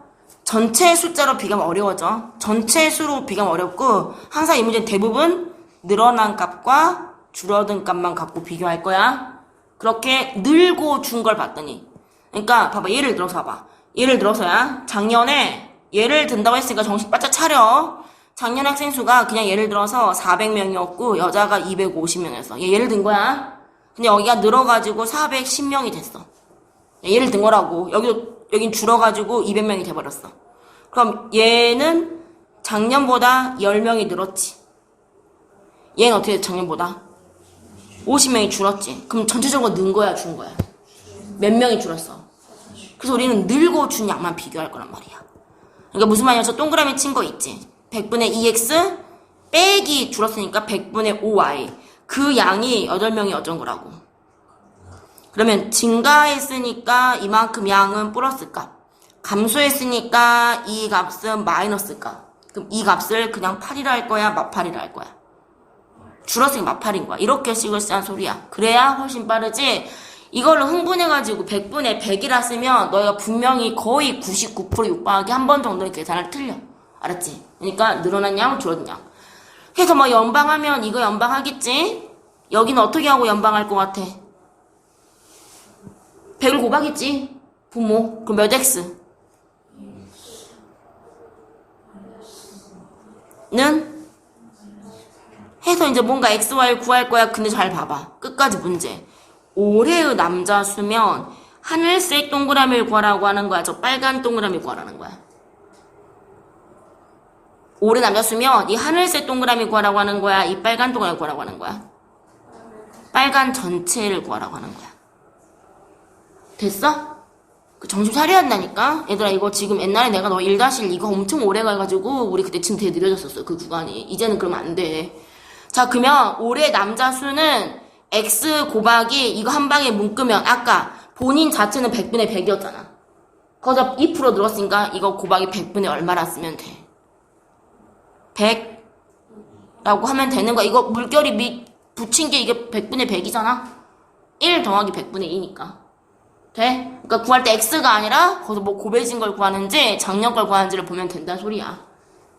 전체 숫자로 비교하면 어려워져. 전체 수로 비교하면 어렵고 항상 이 문제는 대부분 늘어난 값과 줄어든 값만 갖고 비교할 거야. 그렇게 늘고 준 걸 봤더니, 그러니까 봐봐, 예를 들어서 봐봐. 예를 들어서야 작년에 예를 든다고 했으니까 정신 바짝 차려. 작년 학생 수가 그냥 예를 들어서 400명이었고 여자가 250명이었어. 예를 든 거야. 근데 여기가 늘어가지고 410명이 됐어. 예를 든 거라고. 여긴 줄어가지고 200명이 돼버렸어. 그럼 얘는 작년보다 10명이 늘었지. 얘는 어떻게 됐어, 작년보다? 50명이 줄었지. 그럼 전체적으로 는 거야, 준 거야? 몇 명이 줄었어? 그래서 우리는 늘고 준 양만 비교할 거란 말이야. 그러니까 무슨 말이야? 저 동그라미 친 거 있지. 100분의 2x 빼기 줄었으니까 100분의 5y. 그 양이 8명이 어쩐 거라고. 그러면 증가했으니까 이만큼 양은 플러스 값. 감소했으니까 이 값은 마이너스 값. 그럼 이 값을 그냥 8이라 할 거야, 마팔이라 할 거야? 줄었으니까 마팔인 거야. 이렇게 식을 쓰는 소리야. 그래야 훨씬 빠르지. 이걸로 흥분해가지고 100분의 100이라 쓰면 너희가 분명히 거의 99% 육박하게 한 번 정도의 계산을 틀려. 알았지? 그러니까 늘어난 양, 줄어든 양. 그래서 뭐 연방하면 이거 연방하겠지? 여기는 어떻게 하고 연방할 것 같아? 100을 곱하겠지? 부모. 그럼 몇 x? 는? 해서 이제 뭔가 xy를 구할 거야. 근데 잘 봐봐. 끝까지 문제. 올해의 남자 수면 하늘색 동그라미를 구하라고 하는 거야. 저 빨간 동그라미 구하라는 거야. 올해 남자 수면 이 하늘색 동그라미 구하라고 하는 거야. 이 빨간 동그라미 구하라고 하는 거야. 빨간 전체를 구하라고 하는 거야. 됐어? 그 정신 차려야 한다니까? 얘들아 이거 지금 옛날에 내가 너 1-1 이거 엄청 오래 가가지고 우리 그때 지금 되게 느려졌었어. 그 구간이. 이제는 그러면 안 돼. 자 그러면 올해 남자 수는 x 곱하기 이거 한 방에 묶으면 아까 본인 자체는 100분의 100이었잖아. 거기서 2% 늘었으니까 이거 곱하기 100분의 얼마라 쓰면 돼. 100 라고 하면 되는 거야. 이거 물결이 붙인 게 이게 100분의 100이잖아. 1 더하기 100분의 2니까. 돼? 그러니까 구할 때 x가 아니라 거기서 뭐 곱해진 걸 구하는지 작년 걸 구하는지를 보면 된다는 소리야.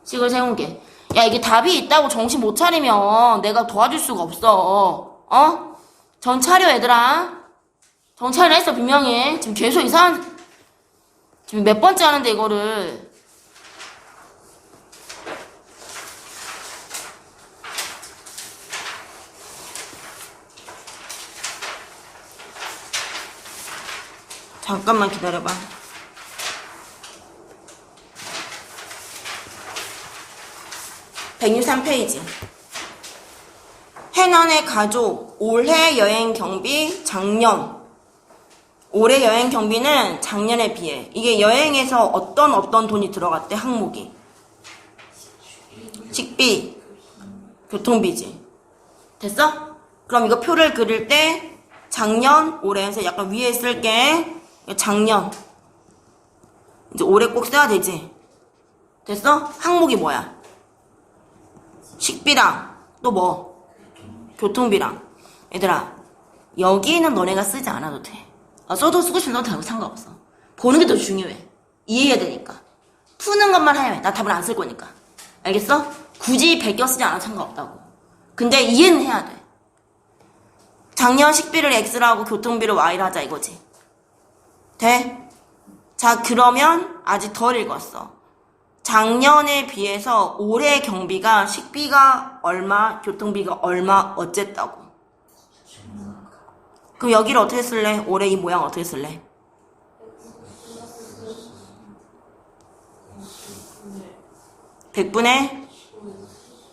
식을 세운 게. 야 이게 답이 있다고 정신 못 차리면 내가 도와줄 수가 없어. 어? 정 차려 얘들아. 정 차리라 했어 분명히. 지금 계속 이상한 지금 몇 번째 하는데 이거를. 잠깐만 기다려봐. 163페이지. 해넌의 가족, 올해 여행 경비, 작년. 올해 여행 경비는 작년에 비해. 이게 여행에서 어떤 돈이 들어갔대, 항목이. 식비, 교통비지. 됐어? 그럼 이거 표를 그릴 때 작년, 올해 해서 약간 위에 쓸게. 작년. 이제 올해 꼭 써야 되지. 됐어? 항목이 뭐야? 식비랑 또 뭐? 교통비랑. 얘들아 여기는 너네가 쓰지 않아도 돼. 써도 쓰고 싶은 건 상관없어. 보는 게 더 중요해. 이해해야 되니까. 푸는 것만 해. 나 답을 안 쓸 거니까. 알겠어? 굳이 베껴 쓰지 않아도 상관없다고. 근데 이해는 해야 돼. 작년 식비를 X라고 교통비를 Y를 하자 이거지. 돼? 자 그러면 아직 덜 읽었어. 작년에 비해서 올해 경비가 식비가 얼마, 교통비가 얼마 어쨌다고. 그럼 여기를 어떻게 쓸래? 올해 이 모양 어떻게 쓸래? (100분의)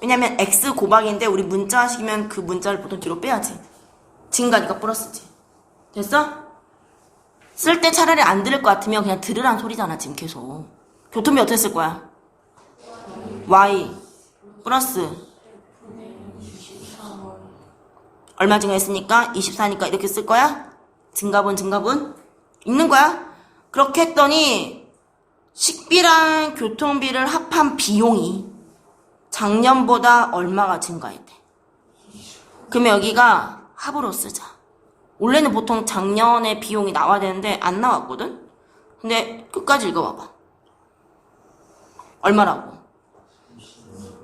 왜냐면 X 곱하기인데 우리 문자식이면 그 문자를 보통 뒤로 빼야지. 증가니까 플러스지. 됐어? 쓸 때 차라리 안 들을 것 같으면 그냥 들으란 소리잖아 지금 계속. 교통비 어떻게 쓸 거야? Y 플러스 얼마 증가했으니까 24니까 이렇게 쓸 거야? 증가분 읽는 거야? 그렇게 했더니 식비랑 교통비를 합한 비용이 작년보다 얼마가 증가했대. 그러면 여기가 합으로 쓰자. 원래는 보통 작년에 비용이 나와야 되는데 안 나왔거든? 근데 끝까지 읽어봐봐. 얼마라고?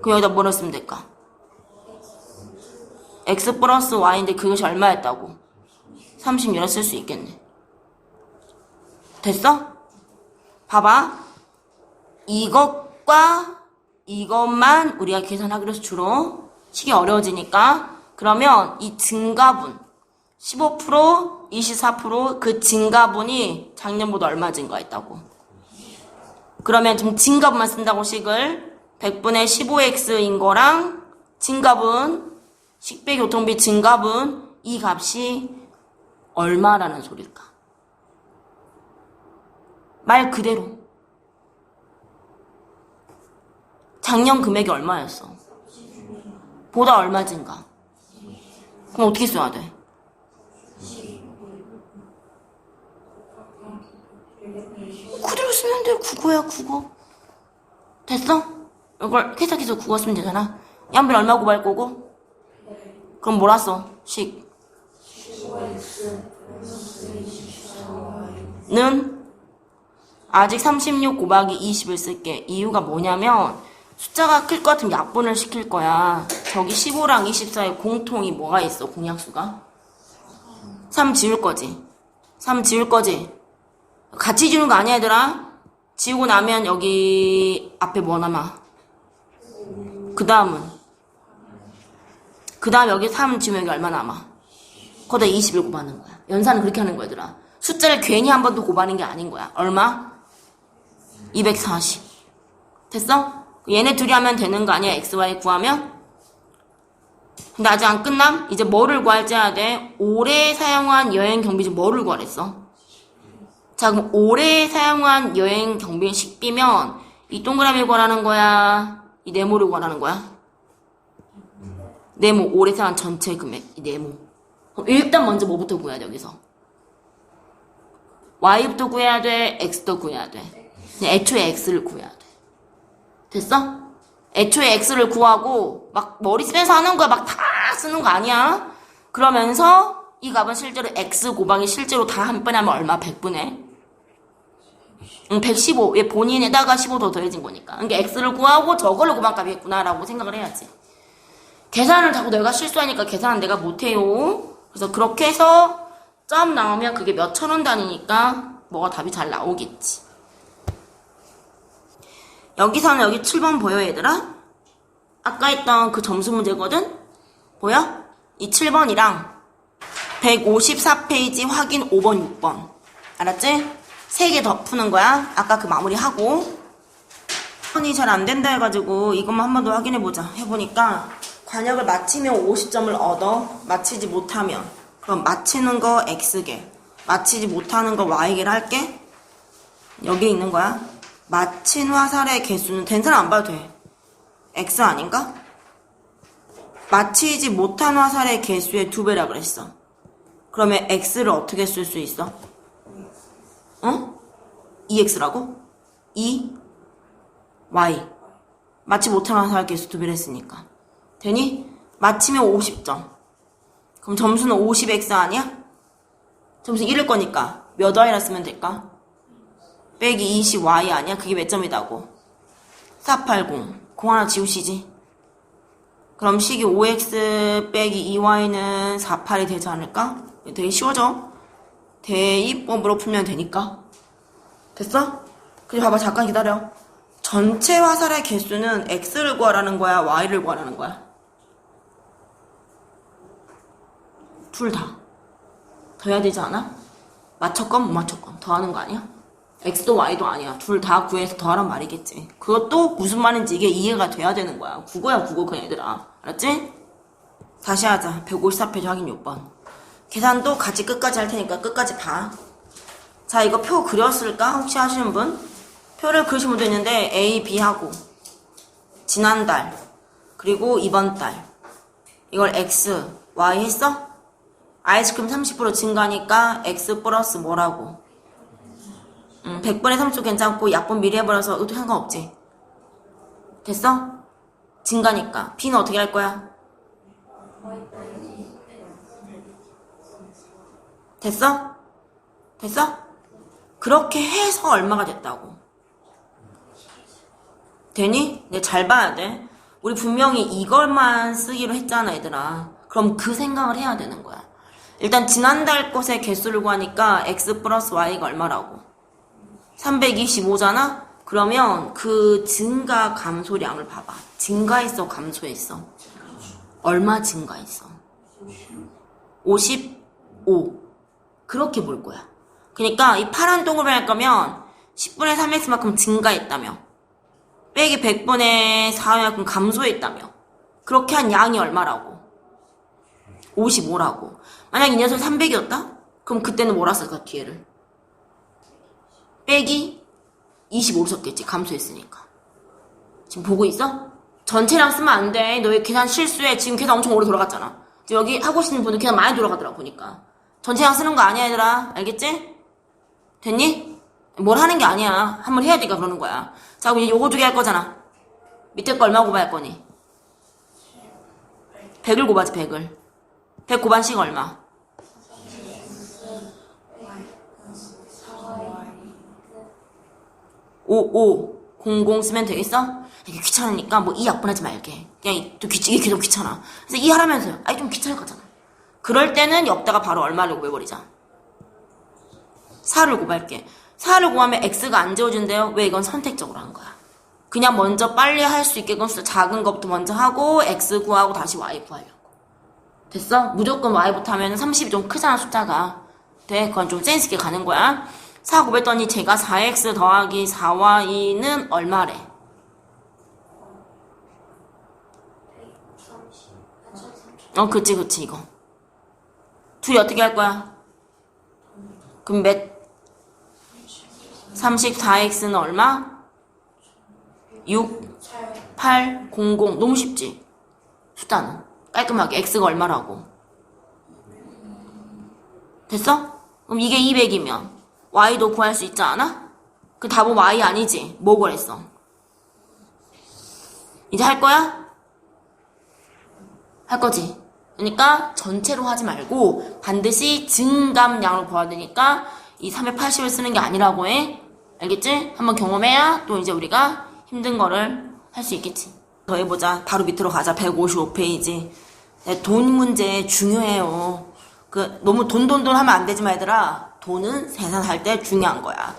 그럼 여기다 뭐를 쓰면 될까? X 플러스 Y인데 그것이 얼마였다고? 36을 쓸 수 있겠네. 됐어? 봐봐. 이것과 이것만 우리가 계산하기로 해서 주로 식이 어려워지니까 그러면 이 증가분 15% 24% 증가분이 작년보다 얼마 증가했다고. 그러면 좀 증가분만 쓴다고 식을 100분의 15x인 거랑 증가분 식비 교통비 증가분 이 값이 얼마라는 소릴까? 말 그대로 작년 금액이 얼마였어? 보다 얼마 증가? 그럼 어떻게 써야 돼? 그대로 쓰면 돼. 국어야 국어. 됐어? 이걸 해석해서 국어 쓰면 되잖아. 양변 얼마 곱할 거고? 그럼 뭐라 써? 식 는 아직 36 곱하기 20을 쓸게. 이유가 뭐냐면 숫자가 클 것 같으면 약분을 시킬 거야. 저기 15랑 24에 공통이 뭐가 있어? 공약수가? 3 지울 거지. 3 지울 거지. 같이 지우는 거 아니야 얘들아? 지우고 나면 여기 앞에 뭐 남아? 그 다음 여기 3 지우면 여기 얼마 남아? 거기다 20을 곱하는 거야. 연산은 그렇게 하는 거야 얘들아. 숫자를 괜히 한 번 더 곱하는 게 아닌 거야. 얼마? 240. 됐어? 얘네 둘이 하면 되는 거 아니야? x, y 구하면? 근데 아직 안 끝남? 이제 뭐를 구할지 해야 돼? 올해 사용한 여행 경비 중 뭐를 구하랬어? 자, 그럼 올해 사용한 여행 경비 식비면 이 동그라미 구하라는 거야? 이 네모를 구하라는 거야? 네모, 올해 사용한 전체 금액, 이 네모. 그럼 일단 먼저 뭐부터 구해야 돼, 여기서? y부터 구해야 돼? x도 구해야 돼? 애초에 x를 구해야 돼. 됐어? 애초에 x를 구하고 막 머리 쓰면서 하는 거야. 막 다 쓰는 거 아니야. 그러면서 이 값은 실제로 x 곱하기 실제로 다 한 번에 하면 얼마? 100분의 115. 얘 본인에다가 15 더 더해진 거니까. 그러니까 x를 구하고 저걸로 곱한값이겠구나라고 생각을 해야지. 계산을 자꾸 내가 실수하니까 계산은 내가 못해요. 그래서 그렇게 해서 점 나오면 그게 몇 천 원 단위니까 뭐가 답이 잘 나오겠지. 여기서는 여기 7번 보여 얘들아? 아까 했던 그 점수 문제거든? 보여? 이 7번이랑 154페이지 확인 5번 6번 알았지? 3개 더 푸는 거야. 아까 그 마무리하고 이 잘 안된다 해가지고 이것만 한 번 더 확인해보자. 해보니까 관역을 맞히면 50점을 얻어. 맞히지 못하면 그럼 맞히는 거 X개 맞히지 못하는 거 Y개를 할게. 여기 있는 거야. 맞힌 화살의 개수는 된 사람 안 봐도 돼. X 아닌가? 맞히지 못한 화살의 개수의 2배라 그랬어. 그러면 X를 어떻게 쓸 수 있어? 어? 2X라고? 2 Y 맞지 못한 화살의 개수 2배를 했으니까 되니? 맞히면 50점. 그럼 점수는 50X 아니야? 점수 1일 거니까 몇 Y라 쓰면 될까? 빼기 20Y 아니야? 그게 몇 점이다고? 480 공 하나 지우시지. 그럼 식이 5X 빼기 2Y는 48이 되지 않을까? 되게 쉬워져. 대입법으로 풀면 되니까. 됐어? 그리고 봐봐 잠깐 기다려. 전체 화살의 개수는 X를 구하라는 거야? Y를 구하라는 거야? 둘 다. 더해야 되지 않아? 맞췄건 못 맞췄건 더하는 거 아니야? X도 Y도 아니야. 둘 다 구해서 더하란 말이겠지. 그것도 무슨 말인지 이게 이해가 돼야 되는 거야. 국어야 국어 그냥 얘들아. 알았지? 다시 하자. 154페이지 확인 6번. 계산도 같이 끝까지 할 테니까 끝까지 봐. 자 이거 표 그렸을까? 혹시 하시는 분? 표를 그리신 분도 있는데 A, B 하고 지난달 그리고 이번 달 이걸 X, Y 했어? 아이스크림 30% 증가니까 X 플러스 뭐라고? 100분의 30도 괜찮고 약분 미리 해버려서 어떻게 상관없지? 됐어? 증가니까 B는 어떻게 할 거야? 됐어? 됐어? 그렇게 해서 얼마가 됐다고 되니? 내가 잘 봐야 돼. 우리 분명히 이걸만 쓰기로 했잖아 얘들아. 그럼 그 생각을 해야 되는 거야. 일단 지난달 것의 개수를 구하니까 X 플러스 Y가 얼마라고? 325잖아? 그러면 그 증가 감소량을 봐봐. 증가했어 감소했어? 얼마 증가했어? 55 그렇게 볼 거야. 그러니까 이 파란 동그라미 할 거면 10분의 3x만큼 증가했다며 빼기 100분의 4만큼 감소했다며 그렇게 한 양이 얼마라고? 55라고. 만약 이 녀석이 300이었다? 그럼 그때는 뭐라 쓸까 뒤에를? 빼기 25를 썼겠지 감소했으니까. 지금 보고 있어? 전체량 쓰면 안 돼. 너희 계산 실수해. 지금 계산 엄청 오래 돌아갔잖아. 지금 여기 하고 계시는 분들 계산 많이 돌아가더라고 보니까. 전체량 쓰는 거 아니야 얘들아. 알겠지? 됐니? 뭘 하는 게 아니야. 한번 해야 되니까 그러는 거야. 자 그럼 이제 요거 두 개 할 거잖아. 밑에 거 얼마 곱할 거니? 100을 곱하지 100을. 100 곱한 식 얼마? 5500 쓰면 되겠어? 이게 귀찮으니까 뭐 이 약분하지 말게. 그냥 이게 계속 귀찮아. 그래서 이 하라면서요. 아니 좀 귀찮을 거잖아. 그럴 때는 여기다가 바로 얼마를 구해버리자. 4를 구할게. 4를 구하면 x가 안 지워진대요. 왜? 이건 선택적으로 한 거야. 그냥 먼저 빨리 할 수 있게끔 작은 것부터 먼저 하고 x 구하고 다시 y 구하려고. 됐어? 무조건 y부터 하면 30이 좀 크잖아 숫자가. 돼? 그건 좀 센스 있게 가는 거야. 4 구했더니 제가 4x 더하기 4y는 얼마래? 그치 이거. 둘이 어떻게 할 거야? 그럼 34x는 얼마? 6, 8, 00. 너무 쉽지? 숫자는. 깔끔하게 x가 얼마라고. 됐어? 그럼 이게 200이면 y도 구할 수 있지 않아? 그 답은 y 아니지? 뭐 구했어? 이제 할 거야? 할 거지? 그러니까 전체로 하지 말고 반드시 증감량으로 구해야 되니까 이 380을 쓰는 게 아니라고 해. 알겠지? 한번 경험해야 또 이제 우리가 힘든 거를 할 수 있겠지. 더 해보자. 바로 밑으로 가자. 155페이지. 돈 문제 중요해요. 너무 돈 하면 안 되지만 얘들아. 돈은 생산할 때 중요한 거야.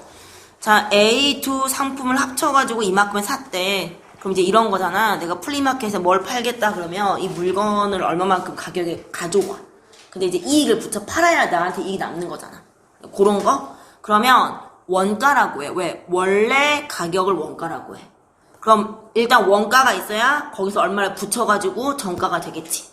자, A 두 상품을 합쳐가지고 이만큼을 샀대. 그럼 이제 이런 거잖아. 내가 플리마켓에서 뭘 팔겠다 그러면 이 물건을 얼마만큼 가격에 가져와. 근데 이제 이익을 붙여 팔아야 나한테 이익이 남는 거잖아. 그런 거? 그러면 원가라고 해. 왜? 원래 가격을 원가라고 해. 그럼 일단 원가가 있어야 거기서 얼마를 붙여가지고 정가가 되겠지.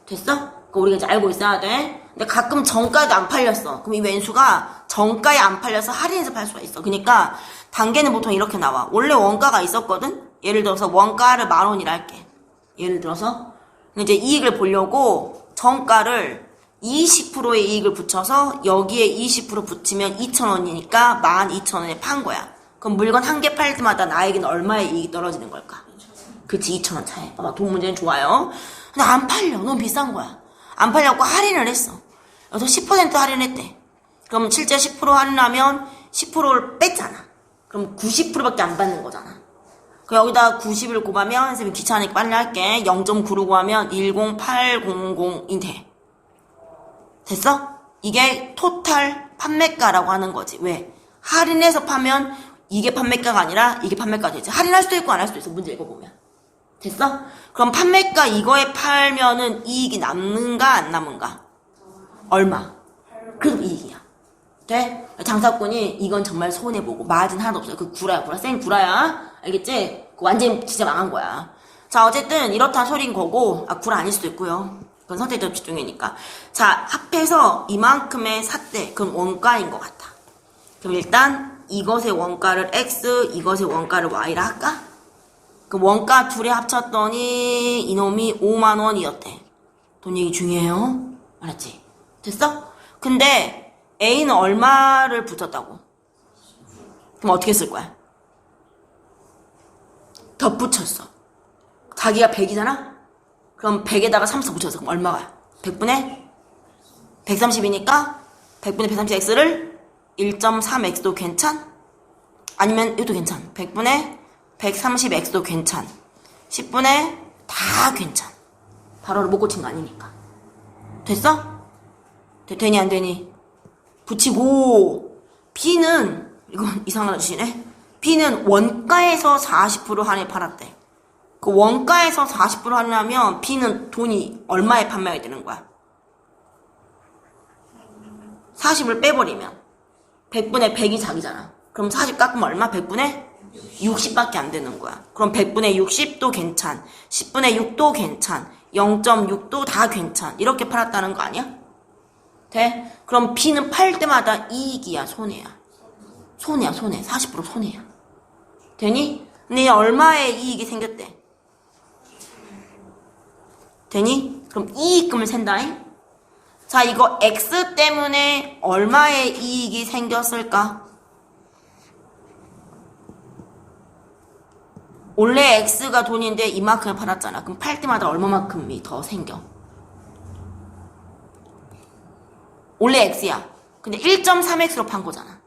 됐어? 그거 우리가 이제 알고 있어야 돼. 근데 가끔 정가에도 안 팔렸어. 그럼 이 왼수가 정가에 안 팔려서 할인해서 팔 수가 있어. 그러니까 단계는 보통 이렇게 나와. 원래 원가가 있었거든? 예를 들어서 원가를 10,000원이라 할게. 예를 들어서. 이제 이익을 보려고 정가를 20%의 이익을 붙여서 여기에 20% 붙이면 2,000원이니까 12,000원에 판 거야. 그럼 물건 한 개 팔 때마다 나에게는 얼마의 이익이 떨어지는 걸까? 그치, 2,000원 차이. 봐봐, 돈 문제는 좋아요. 근데 안 팔려. 너무 비싼 거야. 안 팔려고 할인을 했어. 여기서 10% 할인했대. 그럼 실제 10% 할인하면 10%를 뺐잖아. 그럼 90%밖에 안 받는 거잖아. 여기다 90을 곱하면, 선생님 귀찮으니까 빨리 할게. 0.9로 곱하면 10800이 돼. 됐어? 이게 토탈 판매가라고 하는 거지. 왜? 할인해서 파면 이게 판매가가 아니라 이게 판매가가 되지. 할인할 수도 있고 안 할 수도 있어. 문제 읽어보면. 됐어? 그럼 판매가 이거에 팔면은 이익이 남는가 안 남은가? 얼마? 그래도 이익이야. 돼? 장사꾼이 이건 정말 손해보고 마진 하나도 없어요. 그 구라야. 생 구라야. 알겠지? 완전 진짜 망한 거야. 자, 어쨌든 이렇다 소린 거고, 구라 아닐 수도 있고요. 그건 선택적 집중이니까. 자, 합해서 이만큼의 샀대. 그럼 원가인 것 같아. 그럼 일단 이것의 원가를 x, 이것의 원가를 y라 할까? 그 원가 둘이 합쳤더니 이놈이 50,000원이었대. 돈 얘기 중요해요. 알았지? 됐어? 근데 A는 얼마를 붙였다고? 그럼 어떻게 쓸 거야? 덧붙였어. 자기가 100이잖아? 그럼 100에다가 30 붙였어. 그럼 얼마가? 100분의 130이니까 100분의 130x를 1.3x도 괜찮? 아니면 이것도 괜찮. 100분의 130x도 괜찮. 10분의 다 괜찮. 바로를 못 고친 거 아니니까. 됐어? 되니 안 되니? 붙이고 B는 이건 이상한 아저씨네. B는 원가에서 40% 할인에 팔았대. 그 원가에서 40% 할인하면 B는 돈이 얼마에 판매가 되는 거야? 40을 빼버리면 100분의 100이 자기잖아. 그럼 40 깎으면 얼마? 100분의 60밖에 안 되는 거야. 그럼 100분의 60도 괜찮. 10분의 6도 괜찮. 0.6도 다 괜찮. 이렇게 팔았다는 거 아니야? 돼? 그럼 B는 팔 때마다 이익이야, 손해야? 손해. 40% 손해야. 되니? 근데 얼마의 이익이 생겼대? 되니? 그럼 이익금을 센다잉? 자, 이거 X 때문에 얼마의 이익이 생겼을까? 원래 X가 돈인데 이만큼을 팔았잖아. 그럼 팔 때마다 얼마만큼이 더 생겨? 원래 X야. 근데 1.3X로 판 거잖아.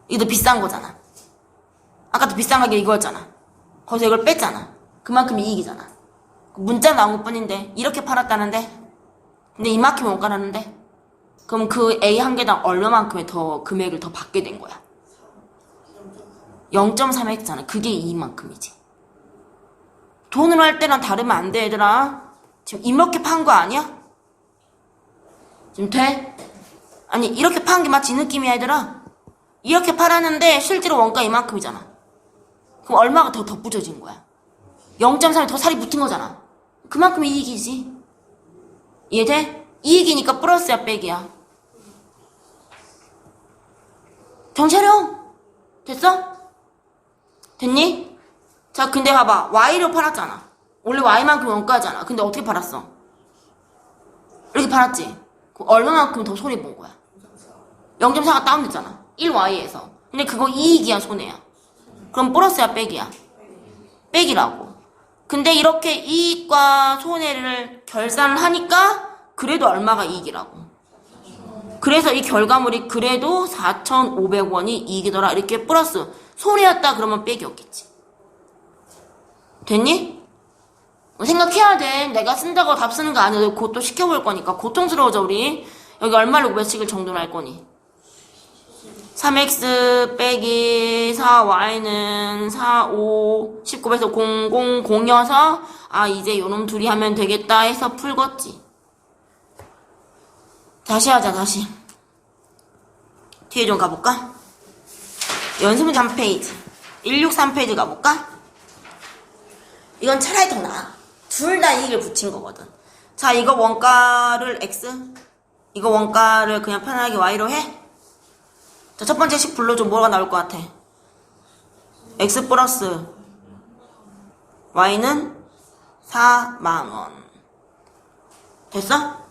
이거 비싼 거잖아. 아까도 비싼 가격 이거였잖아. 거기서 이걸 뺐잖아. 그만큼 이익이잖아. 문자 나온 것 뿐인데 이렇게 팔았다는데 근데 이만큼 원가라는데 그럼 그 A 한 개당 얼마만큼의 더 금액을 더 받게 된 거야? 0.3x잖아. 그게 이만큼이지. 돈으로 할 때랑 다르면 안 돼, 얘들아. 지금 이렇게 판 거 아니야? 지금 돼? 아니, 이렇게 판 게 마치 이 느낌이야, 얘들아. 이렇게 팔았는데 실제로 원가 이만큼이잖아. 그럼 얼마가 더 덧붙여진 거야? 0.3이 더 살이 붙은 거잖아. 그만큼 이익이지. 이해돼? 이익이니까 플러스야, 백이야. 정신 차려. 됐어? 됐니? 자, 근데 봐봐. Y로 팔았잖아. 원래 Y만큼 원가잖아. 근데 어떻게 팔았어? 이렇게 팔았지? 그럼 얼마만큼 더 손해본 거야? 0.4가 다운됐잖아. 1Y에서. 근데 그거 이익이야, 손해야? 그럼 플러스야, 백이야? 백이라고. 근데 이렇게 이익과 손해를 결산을 하니까 그래도 얼마가 이익이라고. 그래서 이 결과물이 그래도 4,500원이 이익이더라. 이렇게 플러스. 손해였다 그러면 백이었겠지. 됐니? 생각해야 돼. 내가 쓴다고 답 쓰는 거 아니야. 곧 또 시켜볼 거니까. 고통스러워져 우리. 여기 얼마로 몇씩을 정도로 할 거니? 3x 빼기 4y는 4, 5, 19에서 0, 0, 0이어서 아 이제 요놈 둘이 하면 되겠다 해서 풀겠지. 다시 하자 다시. 뒤에 좀 가볼까? 연습문제 한 페이지 163페이지 가볼까? 이건 차라리 더 나아. 둘 다 이익을 붙인 거거든. 자 이거 원가를 x 이거 원가를 그냥 편하게 y로 해. 자 첫 번째 식 불러줘. 뭐가 나올 것 같아? x 플러스 y는 4만원 됐어?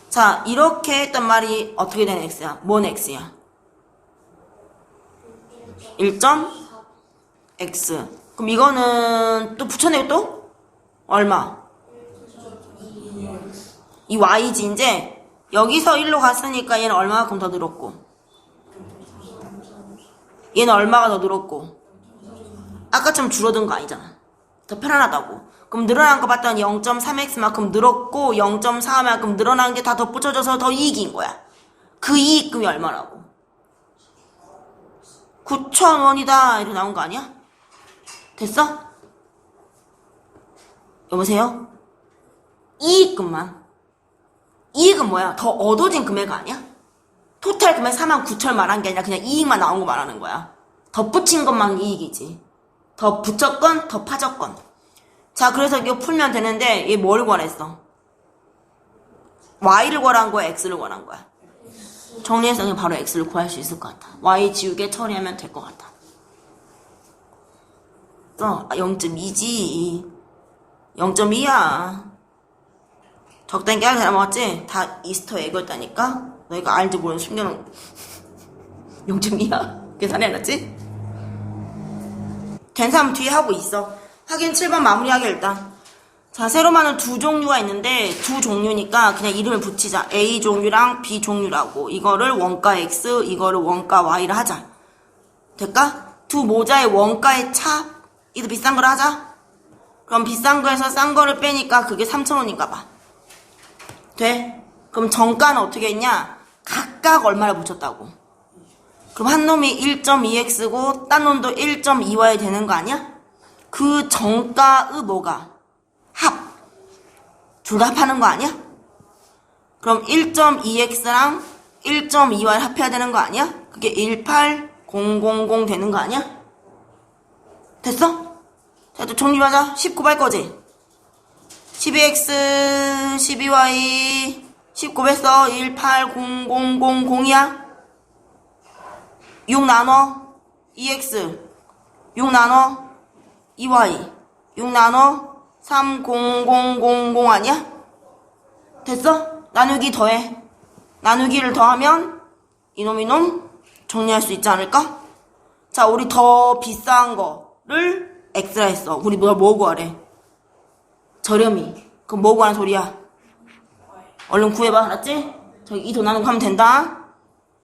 자 이렇게 했단 말이 어떻게 된 x야? 뭔 x야? 1.x 그럼 이거는 또 붙여내고 또? 얼마? 이 y지 이제 여기서 1로 갔으니까 얘는 얼마만큼 더 늘었고 얘는 얼마가 더 늘었고 아까처럼 줄어든 거 아니잖아. 더 편안하다고. 그럼 늘어난 거 봤더니 0.3x만큼 늘었고 0.4만큼 늘어난 게 다 덧붙여져서 더 이익인 거야. 그 이익금이 얼마라고? 9,000원이다 이렇게 나온 거 아니야? 됐어? 여보세요? 이익금만. 이익은 뭐야? 더 얻어진 금액 아니야? 토탈 금액 49,000원 말한 게 아니라 그냥 이익만 나온 거 말하는 거야. 덧붙인 것만 이익이지. 더 붙였건 더 파졌건. 자 그래서 이거 풀면 되는데 얘 뭘 구하랬어? y를 구하란 거야 x를 구하란 거야? 정리해서 그냥 바로 x를 구할 수 있을 것 같아. y 지우개 처리하면 될 것 같아. 0.2지 0.2야 적당히 깨알 잘 먹었지? 다 이스터 에그였다니까? 너희가 알지 모르는 숨겨놓은 0.2야 계산해놨지? 된 사람 뒤에 하고 있어. 확인 7번 마무리하게 일단. 자 세로만은 두 종류가 있는데 두 종류니까 그냥 이름을 붙이자. A 종류랑 B 종류라고. 이거를 원가 X 이거를 원가 Y를 하자. 될까? 두 모자의 원가의 차 이도 비싼 걸 하자. 그럼 비싼 거에서 싼 거를 빼니까 그게 3,000원인가 봐. 돼? 그럼 정가는 어떻게 했냐? 각각 얼마를 붙였다고. 그럼 한 놈이 1.2x고 딴 놈도 1.2y 되는 거 아니야? 그 정가의 뭐가? 합. 둘 다 합하는 거 아니야? 그럼 1.2x랑 1.2y를 합해야 되는 거 아니야? 그게 18000 되는 거 아니야? 됐어? 자, 또 정리하자. 19할 거지? 12x, 12y, 19에서 18000이야? 6 나눠 2x 6 나눠 2y 6 나눠 30000 아니야? 됐어? 나누기 더해. 나누기를 더하면 이놈 이놈 정리할 수 있지 않을까? 자 우리 더 비싼 거를 x라 했어. 우리 뭐 구하래? 저렴이. 그럼 뭐 구하는 소리야? 얼른 구해봐 알았지? 저기 이 돈 나누고 하면 된다.